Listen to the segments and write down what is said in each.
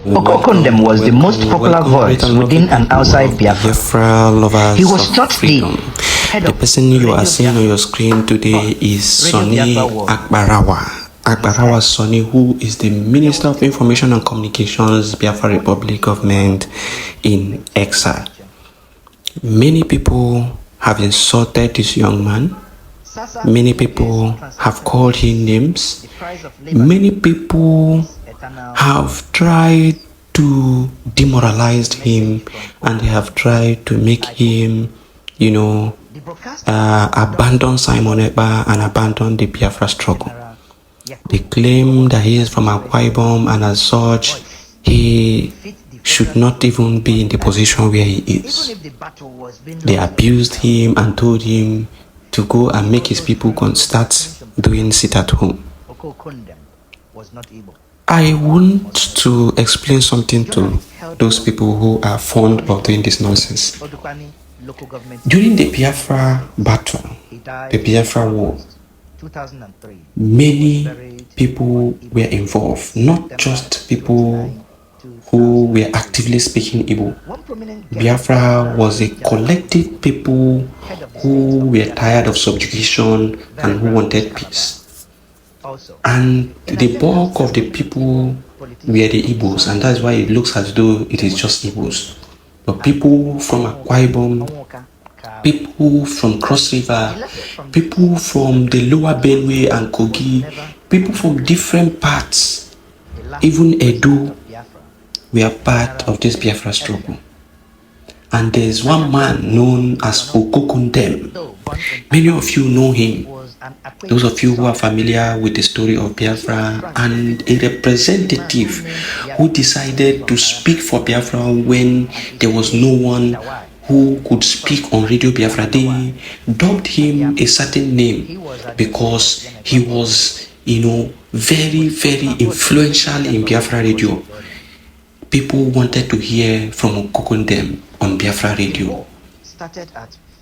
Okokondem was the most popular voice within and outside Biafra. Biafra lovers He was of thought freedom. The person you are seeing on your screen today is Sonny Akparawa. Akparawa Sonny, who is the Minister of Information and Communications, Biafra Republic Government in exile. Many people have insulted this young man. Many people have called him names. Many people have tried to demoralize him, and they have tried to make him, abandon Simon Ekpa and abandon the Biafra struggle. They claim that he is from Akwa Ibom, and as such, he should not even be in the position where he is. They abused him and told him to go and make his people start doing sit at home. I want to explain something to those people who are fond of doing this nonsense. During the Biafra battle, the Biafra war, many people were involved, not just people who were actively speaking Igbo. Biafra was a collective people who were tired of subjugation and who wanted peace. And the bulk of the people were the Igbos, and that's why it looks as though it is just Igbos. But people from Akwa Ibom, people from Cross River, people from the Lower Benue and Kogi, people from different parts, even Edo, were part of this Biafra struggle. And there's one man known as Okokondem. Many of you know him. Those of you who are familiar with the story of Biafra, and a representative who decided to speak for Biafra when there was no one who could speak on Radio Biafra. They dubbed him a certain name because he was, very, very influential in Biafra radio. People wanted to hear from Okokondem on Biafra radio.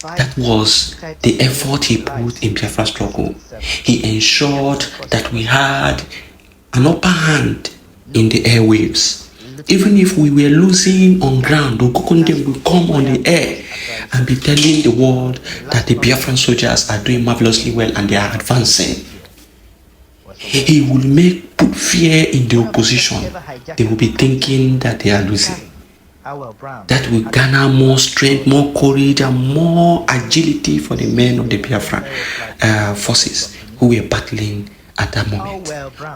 That was the effort he put in Biafra struggle. He ensured that we had an upper hand in the airwaves. Even if we were losing on ground, Okokondem would come on the air and be telling the world that the Biafran soldiers are doing marvelously well and they are advancing. He will put fear in the opposition. They will be thinking that they are losing. That will garner more strength, more courage, and more agility for the men of the Biafra forces who were battling at that moment.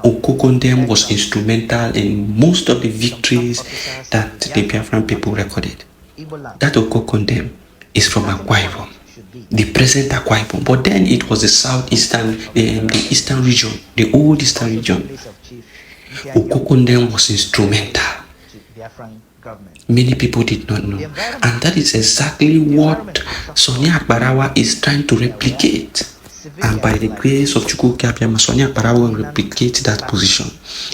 Okokondem was instrumental in most of the victories that the Biafran people recorded. That Okokondem is from Akwa Ibom, the present Akwa Ibom, but then it was the southeastern, the eastern region, the old eastern region. Okokondem was instrumental. Many people did not know, and that is exactly what Sonny Akparawa is trying to replicate. And by the grace of Chukwu Kabiama, Sonny Akparawa will replicate that position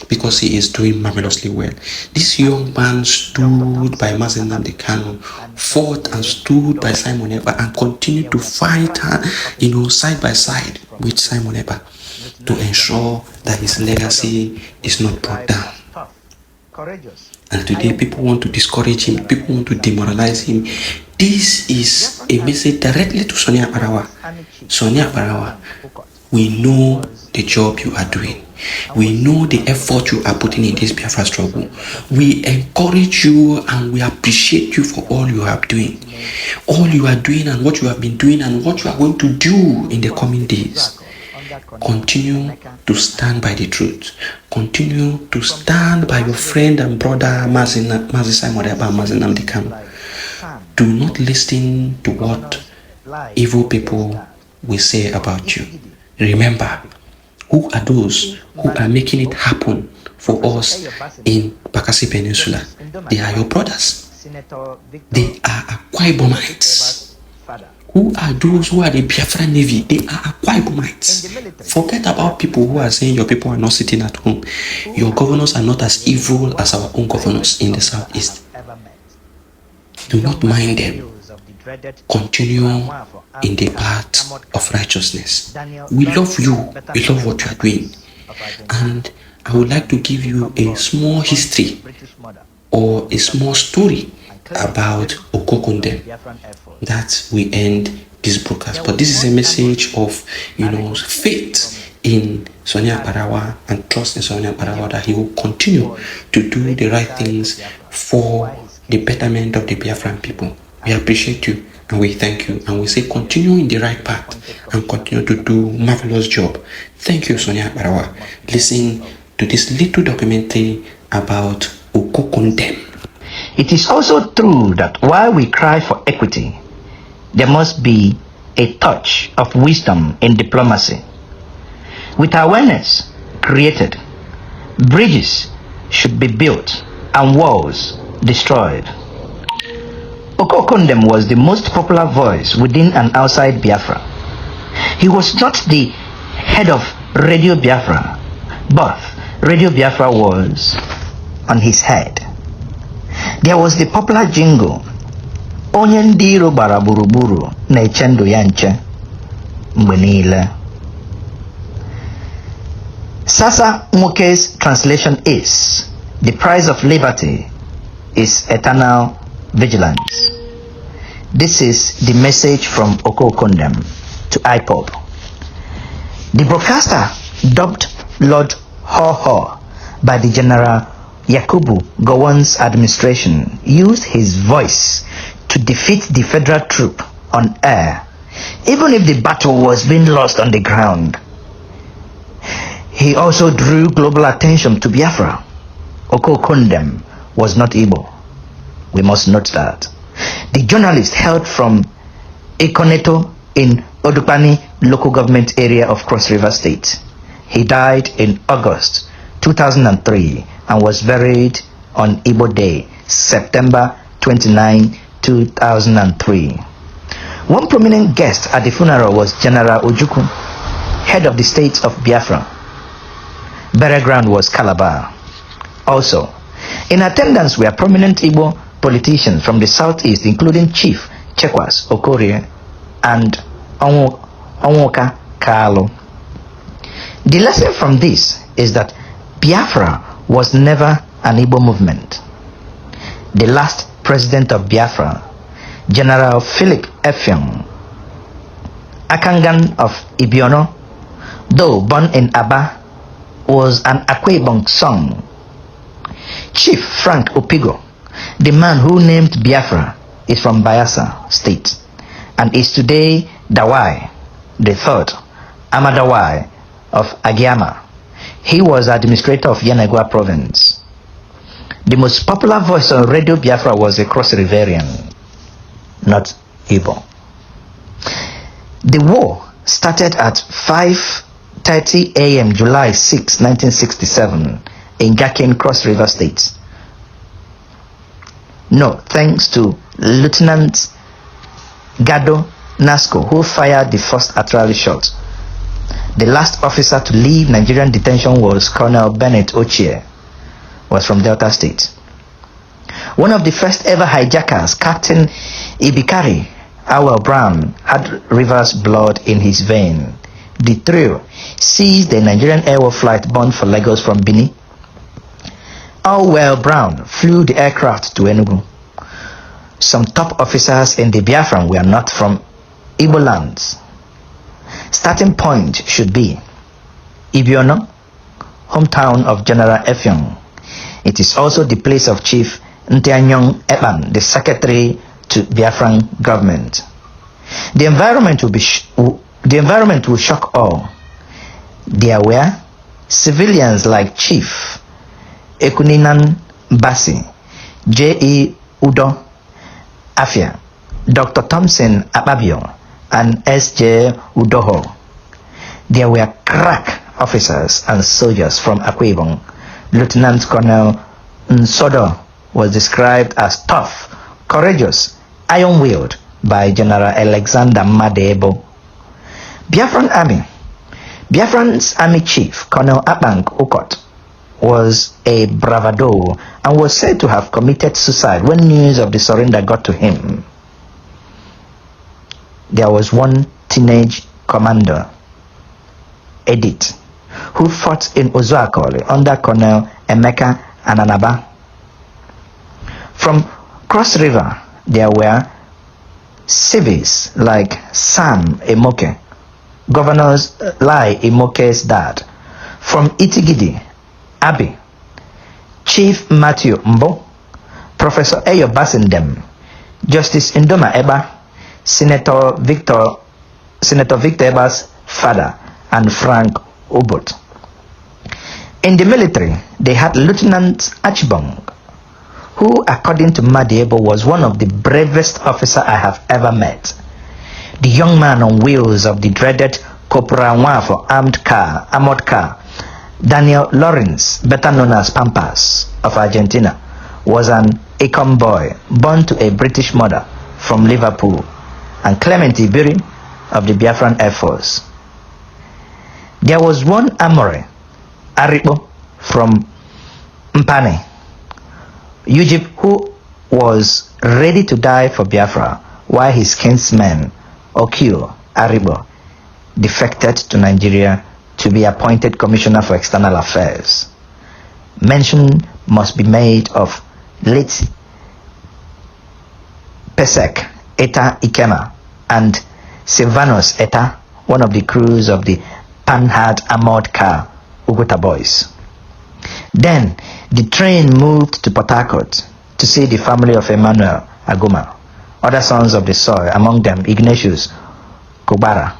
because he is doing marvelously well. This young man stood by Mazen Nnamdi Kanu, fought and stood by Simon Ekpa, and continued to fight, side by side with Simon Ekpa to ensure that his legacy is not brought down. And today people want to discourage him, people want to demoralize him. This is a message directly to Sonny Akparawa. Sonny Akparawa, we know the job you are doing. We know the effort you are putting in this Biafra struggle. We encourage you and we appreciate you for all you are doing. All you are doing and what you have been doing and what you are going to do in the coming days. Continue to stand by the truth. Continue to stand by your friend and brother Mazi Simon Ekpa, Mazen Nnamdi Kanu. Do not listen to what evil people will say about you. Remember, who are those who are making it happen for us in Bakassi Peninsula? They are your brothers. They are Akwa Ibomites. Who are those who are the Biafra Navy? They are Akwa Ibomites. Forget about people who are saying your people are not sitting at home. Your governors are not as evil as our own governors in the southeast. Do not mind them. Continue in the path of righteousness. We love you. We love what you are doing. And I would like to give you a small history or a small story about Okokundem, that we end this broadcast. But this is a message of, faith in Sonia Akparawa and trust in Sonia Akparawa that he will continue to do the right things for the betterment of the Biafran people. We appreciate you and we thank you, and we say continue in the right path and continue to do marvelous job. Thank you, Sonia Akparawa. Listen to this little documentary about Okokundem. It is also true that while we cry for equity, there must be a touch of wisdom in diplomacy. With awareness created, bridges should be built and walls destroyed. Okokundem was the most popular voice within and outside Biafra. He was not the head of Radio Biafra, but Radio Biafra was on his head. There was the popular jingle, Onye ndị iro gbara gburugburu na-eche ndụ ya nche mgbe niile. Sasa Nwoke's translation is, the price of liberty is eternal vigilance. This is the message from Okokundem to IPOB. The broadcaster, dubbed Lord Haw Haw by the General Yakubu Gowon's administration, used his voice to defeat the federal troop on air, even if the battle was being lost on the ground. He also drew global attention to Biafra. Okokundem was not Igbo. We must note that. The journalist hailed from Ikoneto in Odupani local government area of Cross River State. He died in August 2003 and was buried on Igbo Day, September 29, 2003. One prominent guest at the funeral was General Ojukwu, head of the state of Biafra. Burial ground was Calabar. Also, in attendance were prominent Igbo politicians from the southeast, including Chief Chekwas Okorie and Onwoka Kaalo. The lesson from this is that Biafra was never an Igbo movement. The last president of Biafra, General Philip Effiong Akangan of Ibiono, though born in Aba, was an Akwa Ibom son. Chief Frank Opigo, the man who named Biafra, is from Bayelsa State and is today Dawai, the third Amadawai of Agiama. He was administrator of Yanagwa province. The most popular voice on Radio Biafra was a Cross Riverian, not Igbo. The war started at 5:30 a.m. July 6, 1967 in Gakin, Cross River State. No, thanks to Lieutenant Gado Nasco, who fired the first artillery shot. The last officer to leave Nigerian detention was Colonel Bennett Ochie, was from Delta State. One of the first ever hijackers, Captain Ibikari Awel Brown, had Rivers blood in his vein. The trio seized the Nigerian Airwar flight bound for Lagos from Benin. Awel Brown flew the aircraft to Enugu. Some top officers in the Biafran were not from Igbo lands. Starting point should be Ibiono, hometown of General Effiong. It is also the place of Chief Ntianyong Eban, the secretary to Biafran government. The environment will shock all. There were civilians like Chief Ekuninan Basi, J.E. Udo Afia, Dr. Thompson Ababio, and S.J. Udoho. There were crack officers and soldiers from Akwa Ibom. Lieutenant Colonel Nsodo was described as tough, courageous, iron-willed by General Alexander Madebo. Biafran's army chief, Colonel Abang Okot, was a bravado and was said to have committed suicide when news of the surrender got to him. There was one teenage commander, Edith, who fought in Ozuakoli under Colonel Emeka Ananaba. From Cross River, there were civics like Sam Emoke, Governor Lai Emoke's dad. From Itigidi, Abi, Chief Matthew Mbo, Professor Eyo Basindem, Justice Indoma Eba, Senator Victor Eba's father, and Frank Obot. In the military, they had Lieutenant Achibong, who, according to Madiebo, was one of the bravest officers I have ever met. The young man on wheels of the dreaded Corporal for armored car, Daniel Lawrence, better known as Pampas of Argentina, was an Ecom boy born to a British mother from Liverpool, and Clement Ibiri of the Biafran Air Force. There was one Amore, Aribo from Mpane, Ujib, who was ready to die for Biafra, while his kinsman, Okio Aribo, defected to Nigeria to be appointed Commissioner for External Affairs. Mention must be made of late Pesek Eta Ikema and Silvanus Eta, one of the crews of the Panhard armored car Uguta Boys. Then the train moved to Port Harcourt to see the family of Emmanuel Aguma, other sons of the soil, among them Ignatius Kobara,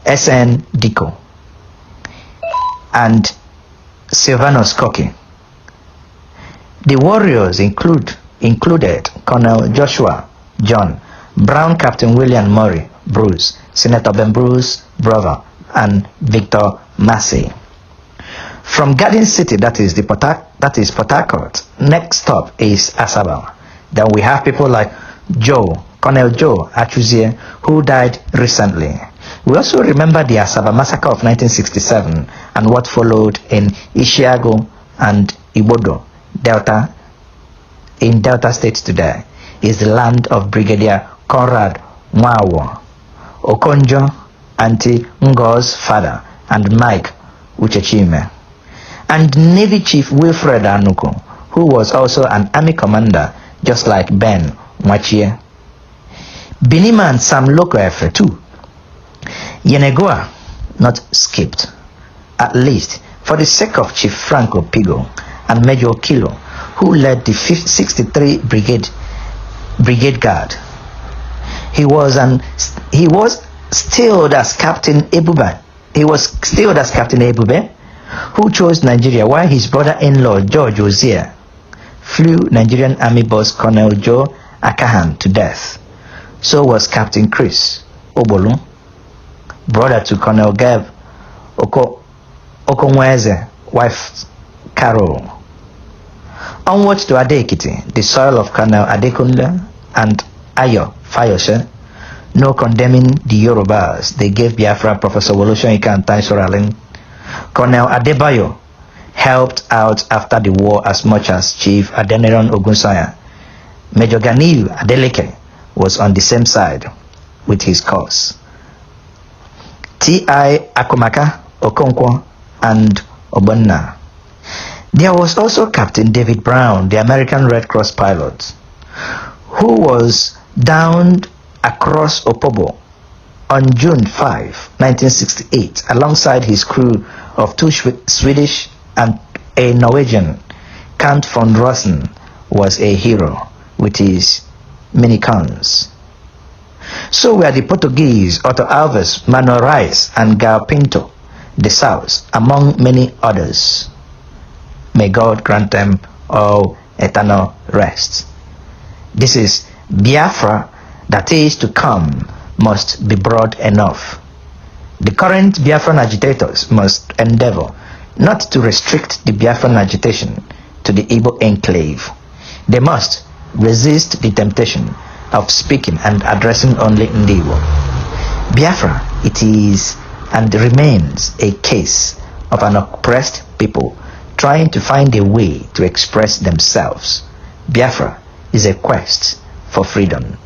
S.N. Diko, and Silvanus Koki. The warriors included Colonel Joshua John, Brown Captain William Murray Bruce, Senator Ben Bruce Brother, and Victor Massey. From Garden City, that is Port Harcourt, next stop is Asaba. Then we have people like Colonel Joe Achuzie, who died recently. We also remember the Asaba massacre of 1967 and what followed in Ishiago and Ibodo, Delta State today, is the land of Brigadier Conrad Mwawo, Okonjo Auntie Ngo's father, and Mike Uchechime, and Navy Chief Wilfred Anuko, who was also an army commander just like Ben Mwachie. Binima and Sam Loko Efe too. Yenegoa not skipped, at least for the sake of Chief Franco Pigo and Major Kilo, who led the 63 Brigade Guard. He was stilled as Captain Ebube. Who chose Nigeria, while his brother-in-law George Ozier flew Nigerian Army boss Colonel Joe Akahan to death. So was Captain Chris Obolu, brother to Colonel Gav Okonweze, wife Carol. Onwards to Ade-Ekiti, the soil of Colonel Adekunle and Ayo Fayose. No condemning the Yorubas, they gave Biafra Professor Wolosho Ika and Tai Soralin. Colonel Adebayo helped out after the war as much as Chief Adeniran Ogunsanya. Major Ganiu Adeleke was on the same side with his cause. T.I. Akomaka, Okonkwo, and Obonna. There was also Captain David Brown, the American Red Cross pilot, who was downed across Opobo on June 5, 1968, alongside his crew of 2 Swedish and a Norwegian. Count von Rosen was a hero with his minicons. So were the Portuguese Otto Alves, Manuel Reis, and Gal Pinto de Sousa, among many others. May God grant them all eternal rest. This is Biafra that is to come must be broad enough. The current Biafran agitators must endeavor not to restrict the Biafran agitation to the Igbo enclave. They must resist the temptation of speaking and addressing only Ndibo. Biafra, it is and remains a case of an oppressed people trying to find a way to express themselves. Biafra is a quest for freedom.